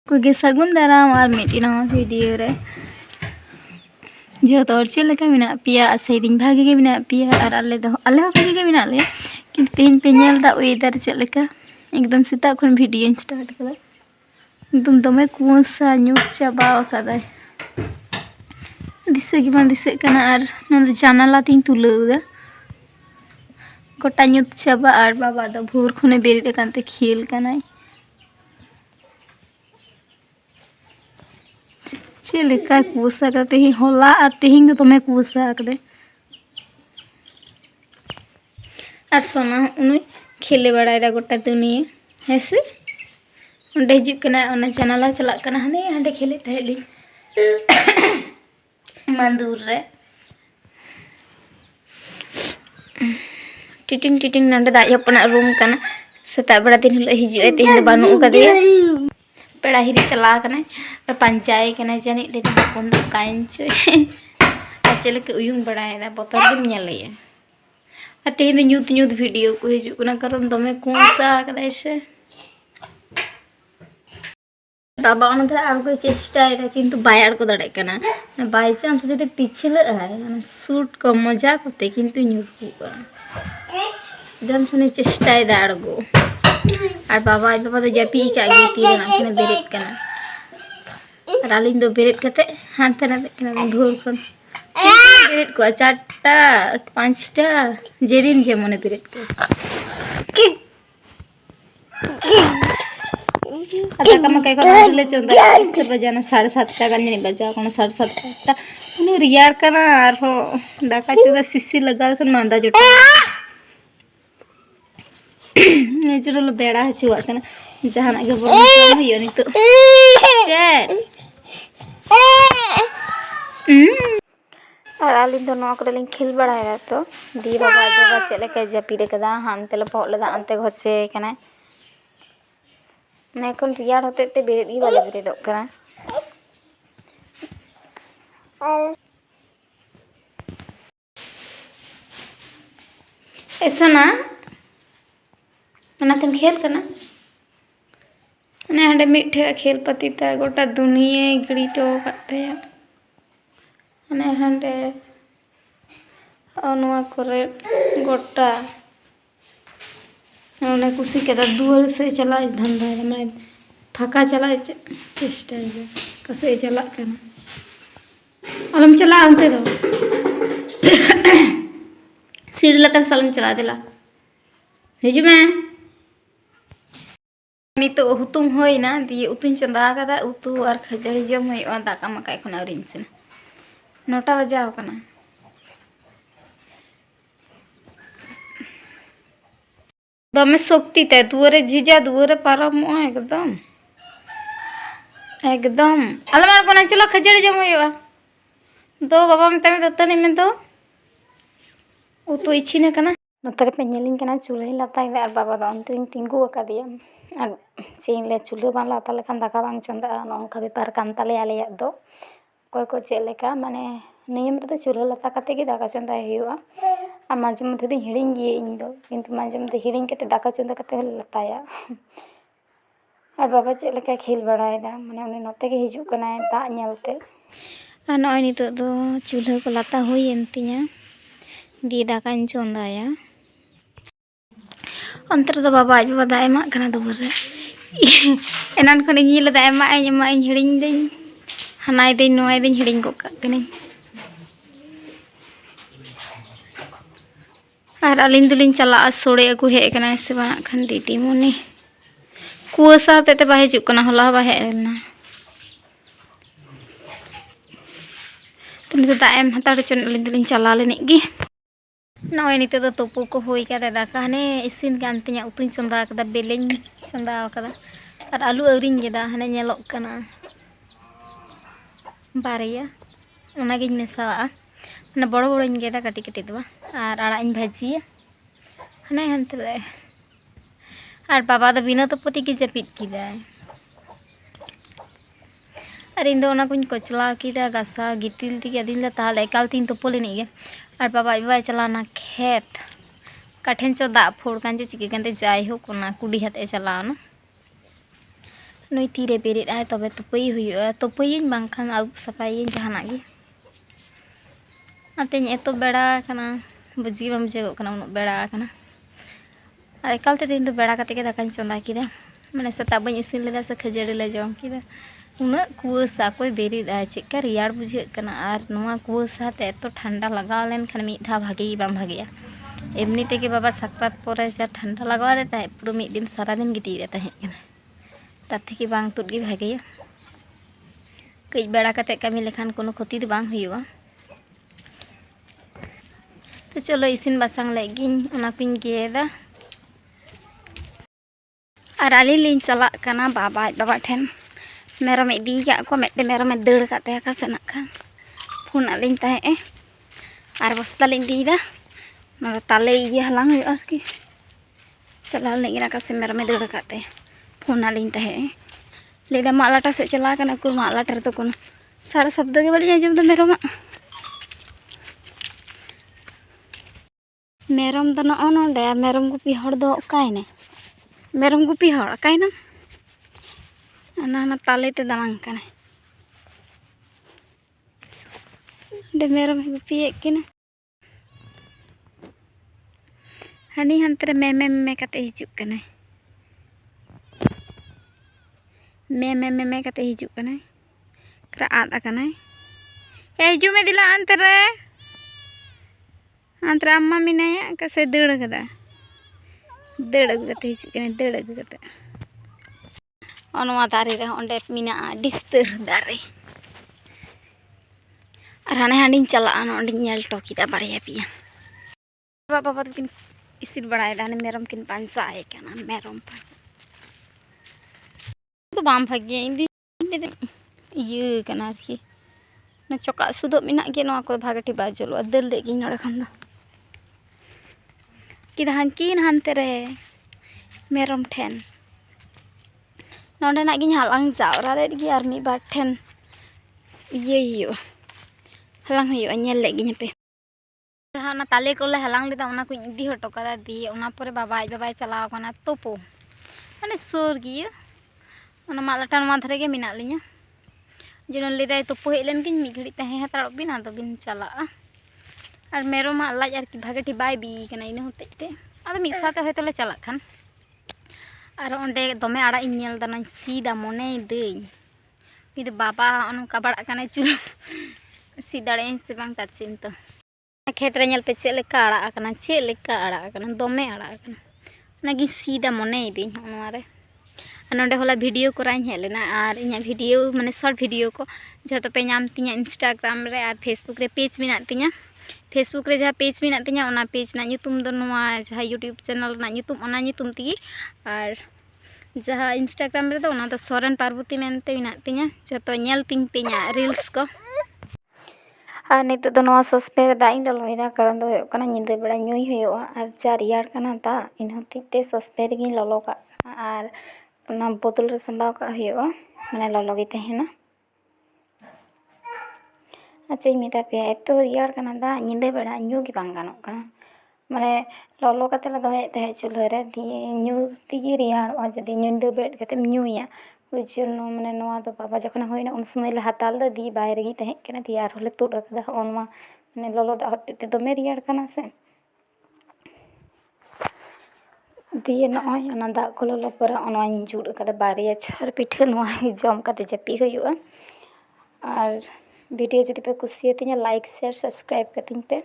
कोई सगुन दाराम और मिट्टी नवा वीडियो रे जो तोर चेल लेका मिना पिया सेदिन भागे के मिना पिया और अल्ले भागे के मिना ले कि तीन पे नेल दा वेदर चेल लेका एकदम सेता खन वीडियो स्टार्ट करा एकदम दमे कुसा न्यूट चाबा कदा दिसे की मान दिसे कना और नंद जानला तीन तुलुगा गोटा न्यूट चाबा और बाबा दा भोर खने बेरे कांते खेल कनाय चेलेका कुसा करते ही होला आते ही तो मैं कुसा कर दे और सोना उन्हें खेले बड़ा रा गोटा दुनिया है से उन्हें हिजुक कना उन्हें चैनल चला कना हने हंडे खेले तहेली मंदूर रे टिटिंग टिटिंग नंदे दा अपना रूम कना सेता बड़ा दिन हिलो हिजुए ते बानु कदे पेड़ा हिरी चला कना और पंचाय कना जानी ले कौन दो काइन चो चले के उयुंग बड़ा है बोतल दिन ñaleya अते हिंद न्यूत न्यूत वीडियो को हिजु कना कारण दमे कुसा कदा से बाबा ओनदा आर कोई चेष्टा है किंतु बायार को दड़े कना बाय चांस जदि पिछले है शूट को मजा करते किंतु न्यूट को एकदम सुने चेष्टा है दाड़गो और बाबा तो जापी का गे तीर बेरेट कना और आलिंग दो बेरेट कते हानते ना कना भोर खन बेरेट को 4टा 5टा जेदिन जेमने बेरेट को आता कम के को ले चंदा इस बजाना 7:30 का गन्ने बजा कोन 7:30 टा उनी रियार कना और हो दाका चुदा सिसी लगा कर मांदा जोटा नेचुरल बेड़ा हचुआ कना जहाना के बोल होयो नि तो चेट और आलिन तो नोकरलिन खेल बड़ा तो दी बाबा चले के जपीरे कदा हानते ल पहले दा अंते घचे कना ने कोन रियार होते ते बेरी वाला बेरे दो कना ऐसा ना ना खेल करना हंडे मिठे खेल पतिता गोटा दुनिया गड़ी तो करते हैं हंडे करे गोटा उन्हें कुछ के दुआर से चला धंधा मैं फाका चला चेष्टा कसे चला अलम चला अंते दो सीढ़ी लतर सलम चला दिला हिजु में नितो हुतुम होई ना दिए उतुन चंदा कदा उतु और खजड़ी जम होई दाका मकाई खना रिम से 9टा बजाव कना दमे शक्ति ते दुआरे जीजा दुआरे पारम एकदम एकदम अलमार कोना चलो खजड़ी जम होई दो बाबा मते में दतनी में दो उतु इच्छी ने कना नतरे पे ñeling कना चूल्हे लताई और बाबा दो अंते तिंगु का दिया और चीन ले चूल्हे बान लाता लेकिन दाका बांग चंदा नोंका बेपार कान ताले आले दो कोई को चेले का माने नियम रे चूल्हे लता कते के दाका चंदा हियुआ और माजे मधे दी हिड़िंग गिए इन दो किंतु माजे मधे हिड़िंग कते दाका चंदा कते लताया और बाबा चेले का खेल बड़ायदा माने उनी नते के हिजु कना दा ñलते और नय नितो दो चूल्हे को लता होई एंतिया दी दाका चंदाया अंतर तो बाबा आज बाबा दाएमा कना दुबर रे एनान खन इन ले दाएमा इन हिड़िंग देन हनाय देन नोय देन हिड़िंग को कने और अलिन दुलिन चला सोड़े अगु हे कना से बना खन दीदी मुनी कुसा ते बा हिजु कना होला बा हेना तुम तो दाएम हताड़ चन अलिन दुलिन चला लेने गी नय निते तो तोपो को होई कदा दाका हने इसिन कान तिया उतुन चंदा कदा बेलेन चंदा कदा और आलू अरिंग गेदा हने ñelok kana बारेया ओना गिन मेसावा ना बड़ो बड़ो इन गेदा कटी कटी दवा और आड़ा इन भाजिया हने हनते ले और बाबा द बिना तो पति की जपित किदा और इन दो ओना कुन कोचला किदा गासा गितिल ती दिन ला ताले एकाल तीन तो पोले नहीं और बाबा बाय चलाना खेत काठेन चो दा फोड़ कान चिके कानते जाय हो कोना कुडी हाते चलाना नुई तीरे बेरेद आय तबे तुपई हुयुआ तुपईन बांखान आउप सफाई जहानाक गे आतेñ एतो बेड़ा kana बुझी बम बुझेगो kana उन बेड़ा kana और एकालते दिन तो बेड़ा कते के दाकाñ चंदा किदा माने सेता बñ इसिन लेदा से खजड़ी ले जम किदा उना कुआसा कोई बेरेद आय चेका रियाड़ बुझे kana और नोआ कुआसा ते एतो ठंडा लगाव लेन खान मिद धा भागी बाम भागिया एमनी तेगे बाबा साक्रात पोरे जा ठंडा लगावा देता है पुरो मिद दिन सारा दिन गिती रहता है kana ताथे की बांग तुद गे भागिया कई बेड़ा कते कमी लेखान कोनो क्षति तो बांग हुयुआ तो चलो इसिन बासांग लेगिन उना कुñ गेदा और आली लिन चला kana बाबा ठेन मेरम इदी का को मेटे मेरम दड़ काते का सेना खान फोन आलिन ताहे और बस्ता लिन दीदा ना ताले ये हलांग हुयुआ आरकी चला लेगिन का से मेरम दड़ काते फोन आलिन ताहे लेदा मालाटा से चला kana कुल मालाटा तो कोनो सारा शब्द के बलि आजम तो मेरम तो नो नोडे मेरम गुपी हर दो कायने मेरम गुपी हर कायना ना ताले ते दांग कने डे मेरम गुपी किना हनी हंतरे मे कते हिजुक कने मे कते हिजुक कने करा आद कने ए हिजु में दिला अंतरे अंतरा अम्मा मिनाया कसे दड़ कदा दड़ गते हिजुक कने दड़ गते अनवा दारे रे ओंडे मिना डिस्तर दारे और हाने हांडिन चला ओंडे नेल टोकीदा बारिया पिया बाबा किन इसिन बड़ाय दाने मेरम किन पांसा आए kana मेरम पांस तो बाम भाग्य इंदी ये kana की ना चोका सुदो मिना के नवा को भागटी बाजलो दल लेगी नडे खन दो किदा हंकिन हानते रे मेरम ठेन नोंडे ना गिन हालांग जावरा लेगी और मी बार ठेन ये हियो हालांग हियो नेल लेगी पे ना ताले कोले हालांग लेदा उना को इदी हटो कदा दी उना परे बाबा चलाव kana तोपो माने सोर गिया उना मालाटा मा धरे गे मिना लिया जन लेदा तोपो हेलेन किन मी घड़ी तहे हताड़ बिन आदो बिन चला और मेरम लाज आर की भागेटी बाय बी kana इन होतेते आदो मिद साथे होयतो ले चला खान और ओंडे दमे आड़ा इन नेल दाना सीदा मने देई मिद बाबा अनु काबड़ा kana चुल सी दाड़े से बांग तार चिंता खेत रे नेल पे चेलेका आड़ा kana चेलेका आड़ा kana दमे आड़ा kana नागी सीदा मने दी ओनवारे नोंडे होला वीडियो कराई हेलेना और इना वीडियो माने शॉर्ट वीडियो को जतो पे नाम तिया इंस्टाग्राम रे और फेसबुक रे पेज मिना तिया फेसबुक रे जहा पेज मिना तिया ओना पेज ना ᱧᱩᱛᱩᱢ ᱫᱚ ᱱᱚᱣᱟ जहा यूट्यूब चैनल ना ᱧᱩᱛᱩᱢ ओना ᱧᱩᱛᱩम ᱛᱤᱜᱤ और जहा इंस्टाग्राम रे दो ओना दो सोरेन पार्वती मेनते मिना तिया जतो ñel तिंग पेña रील्स को और नित दो नवा ससपे दाई ललोयदा कारण दो kana ñिंदे बेड़ा ñुई हुयुआ और जा रियाड़ kana दा इन होतिते ससपे गी ललो का और ना बोतल रे संभाव का हुयुआ माने ललो गे तहेना अच्छा मिता पे एतो रियाड़ kana दा ñिंदे बेड़ा ñु गी बांग गानोक kana माने ललो कते ला दोहे तहे चुल्हा रे दी ñु तिगी रियाड़ जदि ñिंदे बेड़ कते ñुया बुझनो माने नवा दो बाबा जखन होइना उन समय ले हताल दा दी बाहर गी तहे kana दी आर होले तुड कदा ओनमा माने ललो दा होते दमे रियाड़ kana से दिए नय ओना दा को ललो पर ओनवाइन जुड़ कदा बारिया छर पिठे नवा जम कते जपी हुयुआ और वीडियो जदि पे कुसियतिया लाइक शेयर सब्सक्राइब कतिन पे।